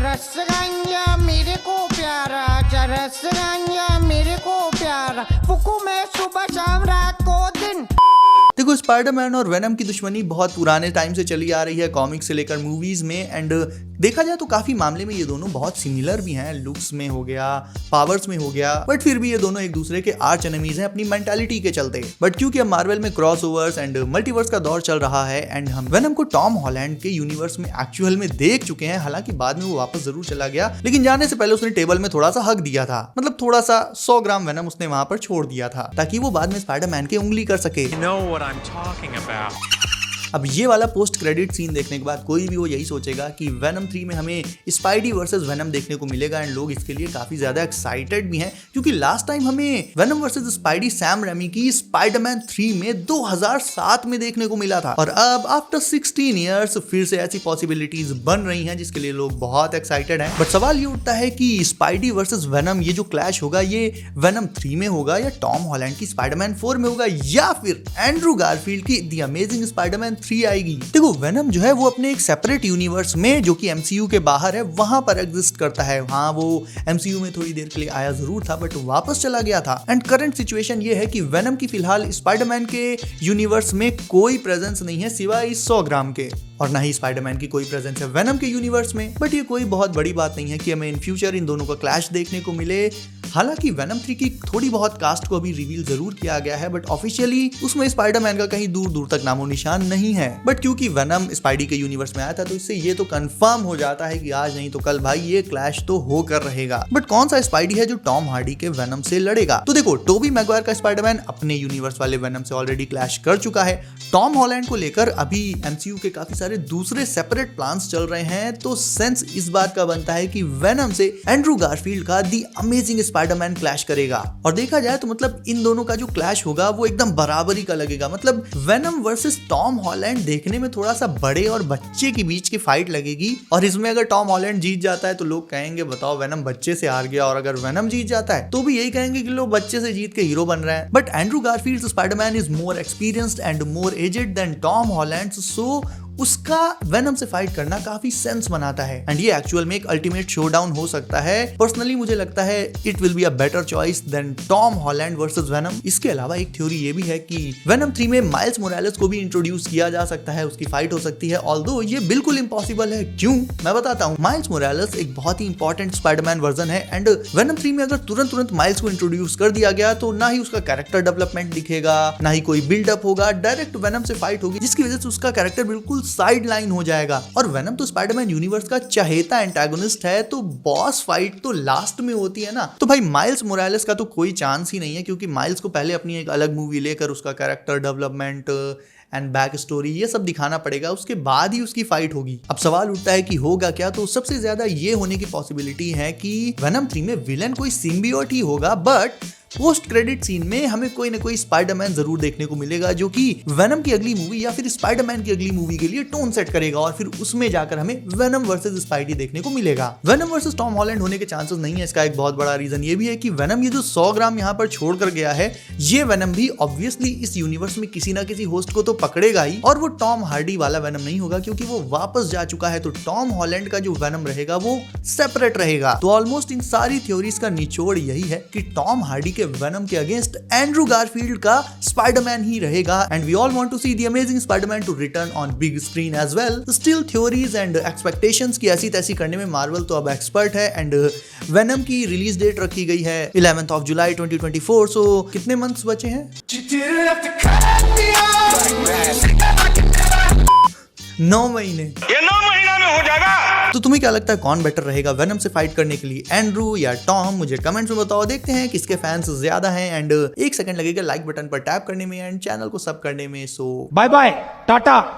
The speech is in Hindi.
चरस मेरे को प्यारा, चरस मेरे को प्यारा, फुकू में सुबह शाम रात को दिन। देखो, स्पाइडरमैन और वेनम की दुश्मनी बहुत पुराने टाइम से चली आ रही है, कॉमिक्स से लेकर मूवीज में। एंड देखा जाए तो काफी मामले में ये दोनों बहुत सिमिलर भी हैं, लुक्स में हो गया, पावर्स में हो गया, बट फिर भी ये दोनों एक दूसरे के आर्च एनिमीज हैं अपनी मेंटालिटी के चलते। बट क्योंकि अब मार्वल में क्रॉसओवर्स एंड मल्टीवर्स का दौर चल रहा है एंड हम वेनम को टॉम हॉलैंड के यूनिवर्स में एक्चुअल में देख चुके हैं, हालांकि बाद में वो वापस जरूर चला गया, लेकिन जाने से पहले उसने टेबल में थोड़ा सा हक दिया था, मतलब थोड़ा सा 100 ग्राम वेनम उसने वहां पर छोड़ दिया था ताकि वो बाद में स्पाइडरमैन के उंगली कर सके। You know what I'm talking about. अब ये वाला पोस्ट क्रेडिट सीन देखने के बाद कोई भी वो यही सोचेगा कि वेनम 3 में हमें स्पाइडी वर्सेस वेनम देखने को मिलेगा एंड लोग इसके लिए काफी ज्यादा एक्साइटेड भी हैं, क्योंकि लास्ट टाइम हमें venom versus spidey Sam Raimi की स्पाइडरमैन 3 में 2007 में देखने को मिला था, और अब आफ्टर 16 इयर्स फिर से ऐसी पॉसिबिलिटीज बन रही हैं जिसके लिए लोग बहुत एक्साइटेड हैं। बट सवाल ये उठता है कि स्पाइडी वर्सेस वेनम ये जो क्लैश होगा ये वेनम 3 में होगा या टॉम हॉलैंड की स्पाइडरमैन 4 में होगा या फिर एंड्रू गारफील्ड की द अमेजिंग स्पाइडरमैन 3 आएगी। देखो, वेनम जो है वो अपने एक सेपरेट यूनिवर्स में जो कि एमसीयू के बाहर है वहां पर एग्जिस्ट करता है। हाँ, वो एमसीयू में थोड़ी देर के लिए आया जरूर था बट वापस चला गया था। एंड करंट सिचुएशन ये है कि वेनम की फिलहाल स्पाइडरमैन के यूनिवर्स में कोई प्रेजेंस नहीं है सिवाय 100 ग्राम के, और ना ही स्पाइडरमैन की कोई प्रेजेंस है वेनम के यूनिवर्स में। बट ये कोई बहुत बड़ी बात नहीं है कि हमें इन फ्यूचर इन दोनों का क्लैश देखने को मिले। हालांकि वेनम 3 की थोड़ी बहुत कास्ट को अभी रिवील जरूर किया गया है बट ऑफिशियली उसमें स्पाइडरमैन का कहीं दूर दूर तक नामो निशान नहीं है। बट क्योंकि वेनम स्पाइडी के यूनिवर्स में आया था तो इससे ये तो कंफर्म हो जाता है कि आज नहीं तो कल भाई ये क्लैश तो होकर रहेगा। बट कौन सा स्पाइडी है जो टॉम हार्डी के वेनम से लड़ेगा? तो देखो, टोबी मैगवायर का स्पाइडरमैन अपने यूनिवर्स वाले वेनम से ऑलरेडी क्लैश कर चुका है। टॉम हॉलैंड को लेकर अभी एमसीयू के काफी सारे दूसरे सेपरेट प्लान्स चल रहे हैं, तो सेंस इस बात का बनता है कि वेनम से एंड्रू गारफील्ड का द अमेजिंग स्पाइडरमैन क्लैश करेगा। और देखा जाए तो मतलब इन दोनों का जो क्लैश होगा वो एकदम बराबरी का लगेगा। मतलब वेनम वर्सेस टॉम हॉलैंड देखने में थोड़ा सा बड़े और बच्चे के बीच की फाइट लगेगी, और इसमें अगर टॉम हॉलैंड जीत जाता है तो लोग कहेंगे बताओ वेनम बच्चे से हार गया, और अगर वेनम जीत जाता है तो भी यही कहेंगे कि लोग बच्चे से जीत के हीरो बन रहे हैं। But Andrew Garfield Spiderman is more experienced and more aged than Tom Holland, so उसका वेनम से फाइट करना काफी सेंस बनाता है एंड ये एक्चुअल में एक अल्टीमेट शोडाउन हो सकता है। पर्सनली मुझे लगता है it will be a better choice than Tom Holland versus Venom. इसके अलावा एक थ्योरी ये भी है कि वेनम 3 में माइल्स मोरालेस को भी इंट्रोड्यूस किया जा सकता है, उसकी फाइट हो सकती है, ऑल्दो ये बिल्कुल इम्पॉसिबल है। क्यों? मैं बताता हूँ। माइल्स मोरालेस एक बहुत ही इंपॉर्टेंट स्पाइडरमैन वर्जन है एंड वेनम 3 में अगर तुरंत माइल्स को इंट्रोड्यूस कर दिया गया तो ना ही उसका कैरेक्टर डेवलपमेंट दिखेगा, ना ही कोई बिल्डअप होगा, डायरेक्ट वेनम से फाइट होगी जिसकी वजह से उसका कैरेक्टर बिल्कुल साइड लाइन हो जाएगा। और वेनम तो स्पाइडरमैन यूनिवर्स का चहेता एंटागोनिस्ट है, तो बॉस फाइट तो लास्ट में होती है ना, तो भाई माइल्स मोरालेस का तो कोई चांस ही नहीं है, क्योंकि माइल्स को पहले अपनी एक अलग मूवी लेकर उसका character development and back story ये सब दिखाना पड़ेगा, उसके बाद ही उसकी फाइट होगी। अब सवाल उठता है कि होगा क्या? तो सबसे ज्यादा ये होने की पॉसिबिलिटी है कि वेनम 3 में विलन कोई सिम्बियोट ही होगा, बट पोस्ट क्रेडिट सीन में हमें कोई ना कोई स्पाइडरमैन जरूर देखने को मिलेगा जो कि वेनम की अगली मूवी या फिर स्पाइडरमैन की अगली मूवी के लिए टोन सेट करेगा, और फिर उसमें जाकर हमें वेनम वर्सेस स्पाइडी देखने को मिलेगा। वेनम वर्सेस टॉम हॉलैंड होने के चांसेस नहीं है। इसका एक बहुत बड़ा रीजन ये भी है कि वेनम ये जो 100 ग्राम यहाँ पर छोड़कर गया है, ये वेनम भी ऑब्वियसली इस यूनिवर्स में किसी ना किसी होस्ट को तो पकड़ेगा ही, और वो टॉम हार्डी वाला वेनम नहीं होगा क्योंकि वो वापस जा चुका है। तो टॉम हॉलैंड का जो वेनम रहेगा वो सेपरेट रहेगा। तो ऑलमोस्ट इन सारी थ्योरीज का निचोड़ यही है कि टॉम हार्डी के वेनम के अगेंस्ट एंड्रू गारफील्ड का स्पाइडरमैन ही रहेगा, and we all want to see the amazing Spiderman two return on big screen as well. Still theories and expectations की ऐसी तैसी करने में मार्वल तो अब एक्सपर्ट है, एंड वेनम की रिलीज डेट रखी गई है 11th of July 2024। सो कितने मंथ्स बचे हैं? 9 महीने। ये 9 महीना में हो जाएगा। तो तुम्हें क्या लगता है कौन बेटर रहेगा वेनम से फाइट करने के लिए, एंड्रू या टॉम? मुझे कमेंट्स में बताओ, देखते हैं किसके फैंस ज्यादा हैं। एंड 1 सेकंड लगेगा लाइक बटन पर टैप करने में एंड चैनल को सब करने में। सो बाय बाय, टाटा।